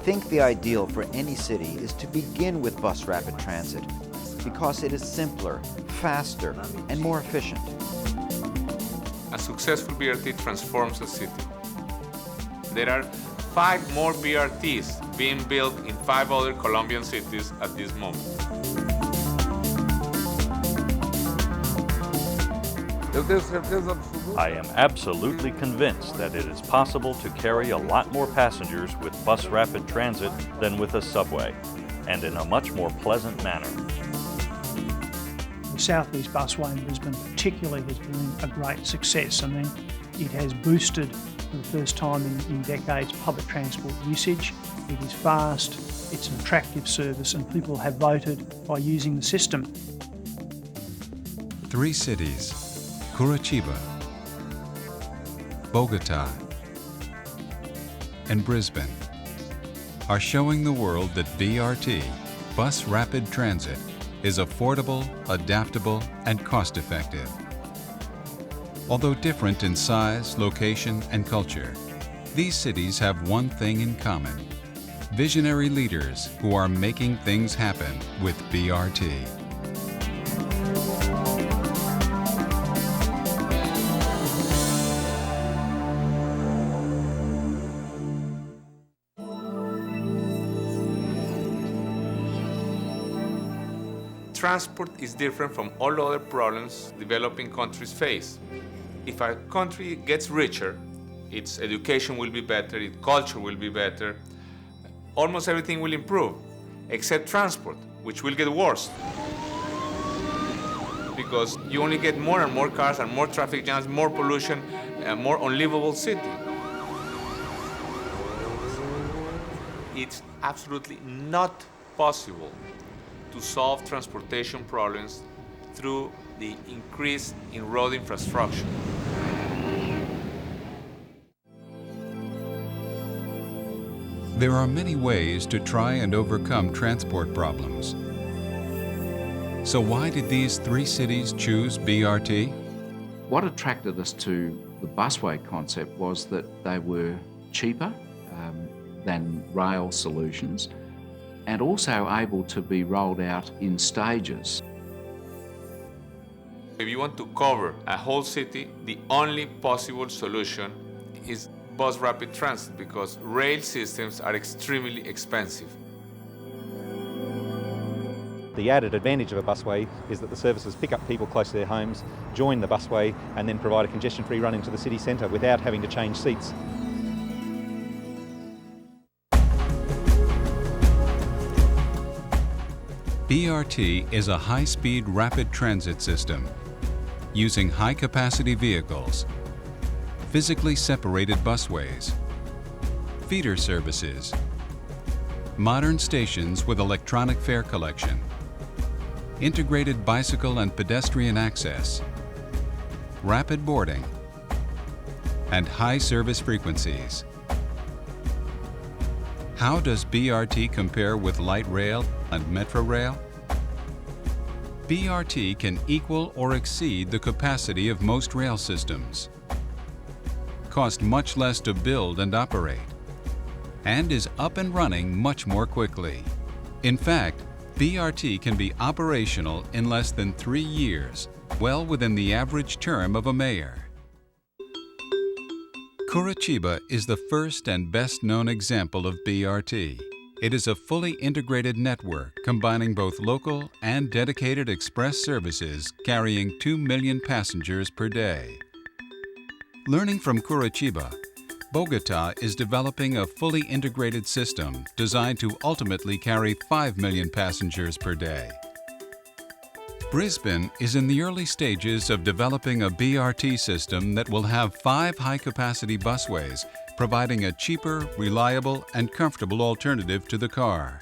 think the ideal for any city is to begin with bus rapid transit because it is simpler, faster, and more efficient. A successful BRT transforms a city. There are 5 more BRTs being built in 5 other Colombian cities at this moment. I am absolutely convinced that it is possible to carry a lot more passengers with bus rapid transit than with a subway, and in a much more pleasant manner. The Southeast Busway in Brisbane particularly has been a great success. I mean, it has boosted for the first time in decades public transport usage. It is fast, it's an attractive service, and people have voted by using the system. 3 cities, Curitiba, Bogota, and Brisbane, are showing the world that BRT, bus rapid transit, is affordable, adaptable, and cost-effective. Although different in size, location, and culture, these cities have one thing in common: visionary leaders who are making things happen with BRT. Transport is different from all other problems developing countries face. If a country gets richer, its education will be better, its culture will be better, almost everything will improve, except transport, which will get worse. Because you only get more and more cars and more traffic jams, more pollution, a more unlivable city. It's absolutely not possible to solve transportation problems through the increase in road infrastructure. There are many ways to try and overcome transport problems. So why did these 3 cities choose BRT? What attracted us to the busway concept was that they were cheaper than rail solutions, and also able to be rolled out in stages. If you want to cover a whole city, the only possible solution is bus rapid transit, because rail systems are extremely expensive. The added advantage of a busway is that the services pick up people close to their homes, join the busway, and then provide a congestion-free run into the city centre without having to change seats. BRT is a high-speed rapid transit system using high-capacity vehicles, physically separated busways, feeder services, modern stations with electronic fare collection, integrated bicycle and pedestrian access, rapid boarding, and high service frequencies. How does BRT compare with light rail and metro rail? BRT can equal or exceed the capacity of most rail systems, cost much less to build and operate, and is up and running much more quickly. In fact, BRT can be operational in less than 3 years, well within the average term of a mayor. Curitiba is the first and best-known example of BRT. It is a fully integrated network combining both local and dedicated express services carrying 2 million passengers per day. Learning from Curitiba, Bogota is developing a fully integrated system designed to ultimately carry 5 million passengers per day. Brisbane is in the early stages of developing a BRT system that will have 5 high-capacity busways, providing a cheaper, reliable, and comfortable alternative to the car.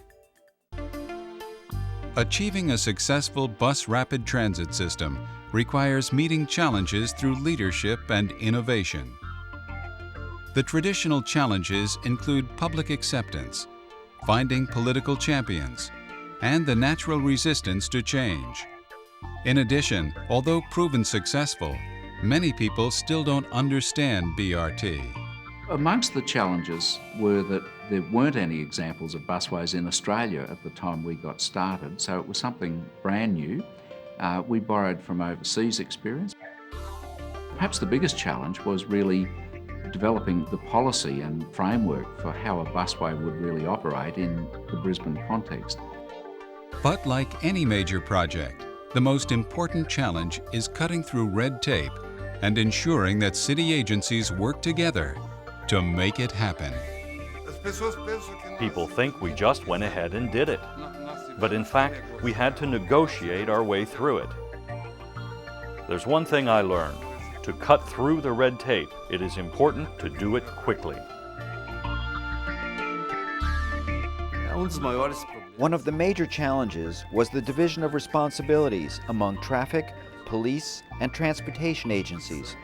Achieving a successful bus rapid transit system requires meeting challenges through leadership and innovation. The traditional challenges include public acceptance, finding political champions, and the natural resistance to change. In addition, although proven successful, many people still don't understand BRT. Amongst the challenges were that There weren't any examples of busways in Australia at the time we got started, so it was something brand new. We borrowed from overseas experience. Perhaps the biggest challenge was really developing the policy and framework for how a busway would really operate in the Brisbane context. But like any major project, the most important challenge is cutting through red tape and ensuring that city agencies work together to make it happen. People think we just went ahead and did it. But in fact, we had to negotiate our way through it. There's one thing I learned. To cut through the red tape, it is important to do it quickly. One of the major challenges was the division of responsibilities among traffic, police, and transportation agencies.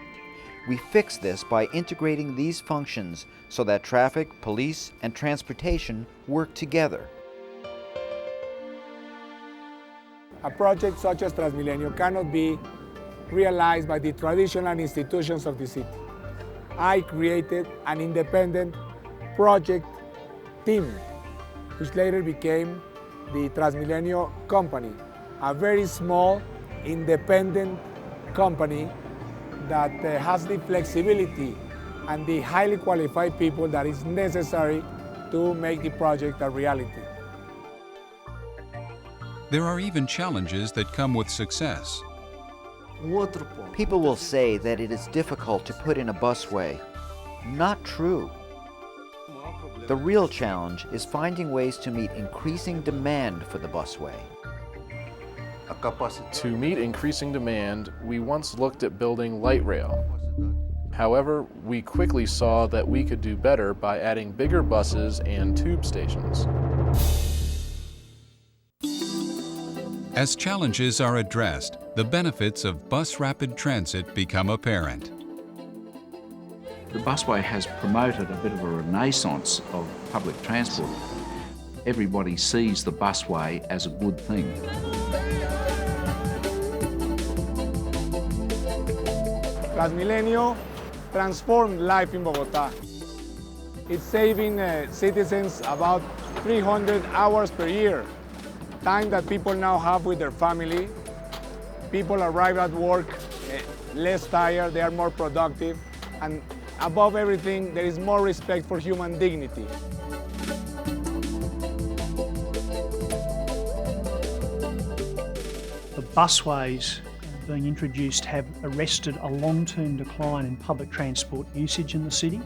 We fixed this by integrating these functions so that traffic, police, and transportation work together. A project such as Transmilenio cannot be realized by the traditional institutions of the city. I created an independent project team, which later became the Transmilenio Company, a very small, independent company that has the flexibility and the highly qualified people that is necessary to make the project a reality. There are even challenges that come with success. People will say that it is difficult to put in a busway. Not true. The real challenge is finding ways to meet increasing demand for the busway. To meet increasing demand, we once looked at building light rail. However, we quickly saw that we could do better by adding bigger buses and tube stations. As challenges are addressed, the benefits of bus rapid transit become apparent. The busway has promoted a bit of a renaissance of public transport. Everybody sees the busway as a good thing. Transmilenio transformed life in Bogota. It's saving citizens about 300 hours per year, time that people now have with their family. People arrive at work less tired, they are more productive, and above everything, there is more respect for human dignity. The busways being introduced have arrested a long-term decline in public transport usage in the city.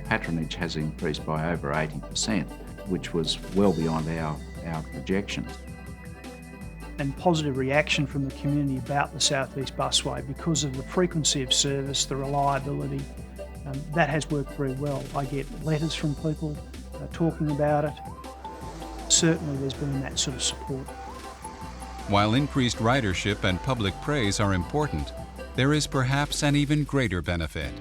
Patronage has increased by over 80%, which was well beyond our projections. And positive reaction from the community about the South East Busway because of the frequency of service, the reliability. That has worked very well. I get letters from people talking about it. Certainly there's been that sort of support. While increased ridership and public praise are important, there is perhaps an even greater benefit.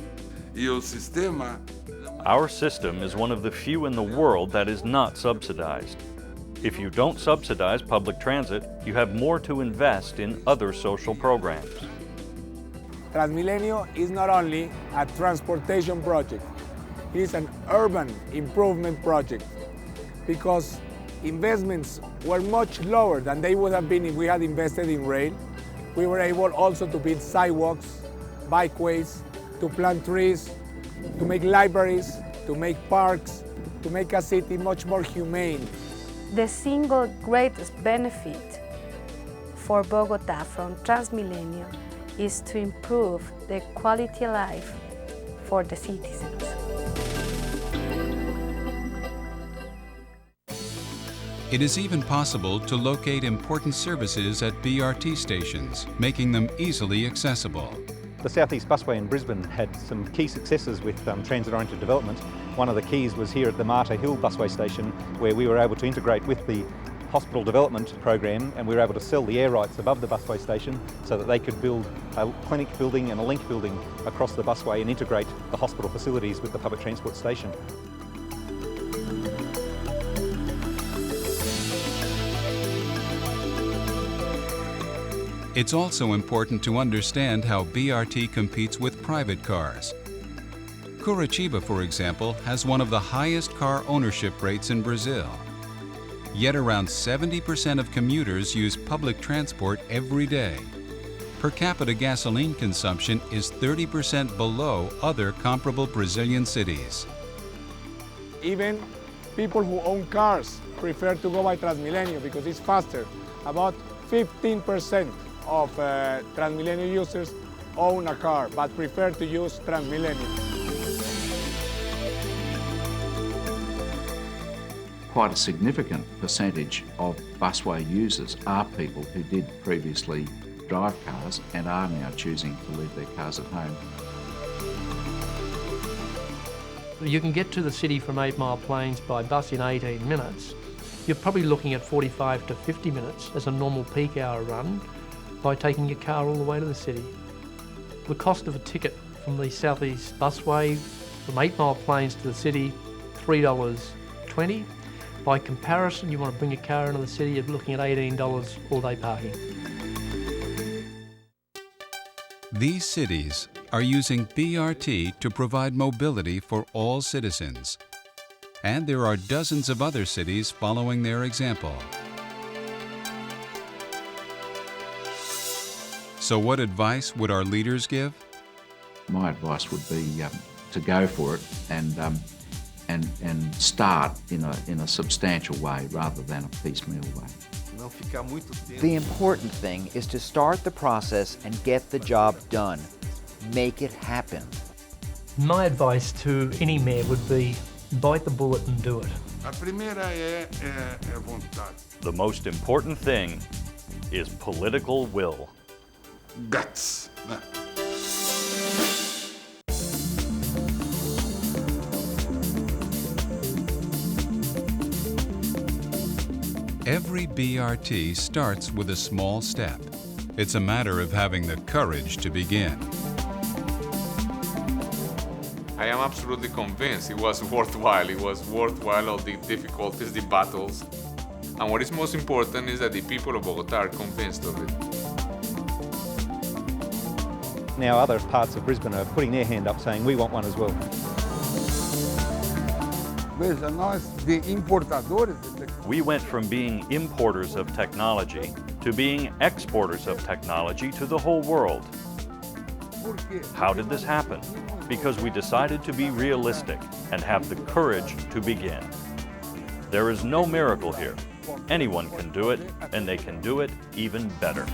Our system is one of the few in the world that is not subsidized. If you don't subsidize public transit, you have more to invest in other social programs. Transmilenio is not only a transportation project, it is an urban improvement project because investments were much lower than they would have been if we had invested in rail. We were able also to build sidewalks, bikeways, to plant trees, to make libraries, to make parks, to make a city much more humane. The single greatest benefit for Bogota from Transmilenio is to improve the quality of life for the citizens. It is even possible to locate important services at BRT stations, making them easily accessible. The South East Busway in Brisbane had some key successes with transit-oriented development. One of the keys was here at the Marta Hill Busway Station, where we were able to integrate with the hospital development program, and we were able to sell the air rights above the busway station so that they could build a clinic building and a link building across the busway and integrate the hospital facilities with the public transport station. It's also important to understand how BRT competes with private cars. Curitiba, for example, has one of the highest car ownership rates in Brazil. Yet around 70% of commuters use public transport every day. Per capita gasoline consumption is 30% below other comparable Brazilian cities. Even people who own cars prefer to go by Transmilenio because it's faster. About 15% of Transmilenio users own a car but prefer to use Transmilenio. Quite a significant percentage of busway users are people who did previously drive cars and are now choosing to leave their cars at home. You can get to the city from 8 Mile Plains by bus in 18 minutes. You're probably looking at 45 to 50 minutes as a normal peak hour run by taking your car all the way to the city. The cost of a ticket from the Southeast Busway from 8 Mile Plains to the city, $3.20. By comparison, you want to bring your car into the city, you're looking at $18 all day parking. These cities are using BRT to provide mobility for all citizens. And there are dozens of other cities following their example. So what advice would our leaders give? My advice would be to go for it and start in a substantial way rather than a piecemeal way. The important thing is to start the process and get the job done. Make it happen. My advice to any mayor would be bite the bullet and do it. The most important thing is political will. Guts. Every BRT starts with a small step. It's a matter of having the courage to begin. I am absolutely convinced it was worthwhile. It was worthwhile all the difficulties, the battles. And what is most important is that the people of Bogota are convinced of it. Now other parts of Brisbane are putting their hand up saying we want one as well. We went from being importers of technology to being exporters of technology to the whole world. How did this happen? Because we decided to be realistic and have the courage to begin. There is no miracle here. Anyone can do it, and they can do it even better.